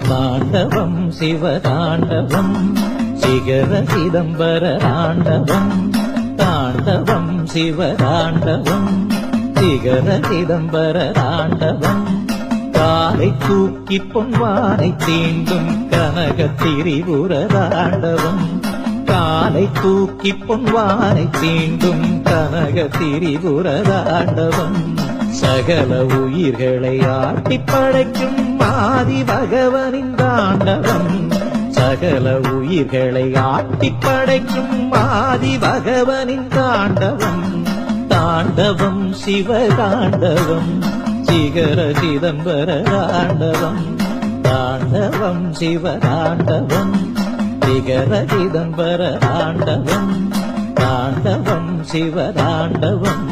தாண்டவம் சிவதாண்டவம் சிகர சிதம்பர தாண்டவம் தாண்டவம் சிவதாண்டவம் சிகர சிதம்பர தாண்டவம் காலை தூக்கி பொன்வானை தீண்டும் கனக திரிபுர தாண்டவம் காலை தூக்கி பொன்வானை தீண்டும் கனக திரிபுர தாண்டவம் சகல உயிர்களை ஆட்டி படைக்கும் ஆதி பகவனின் தாண்டவம் சகல உயிர்களை ஆட்டி படைக்கும் ஆதி பகவனின் தாண்டவம் தாண்டவம் சிவதாண்டவம் சிகர சிதம்பர தாண்டவம் தாண்டவம் சிவதாண்டவம் சிகர சிதம்பர தாண்டவம் தாண்டவம் சிவதாண்டவம்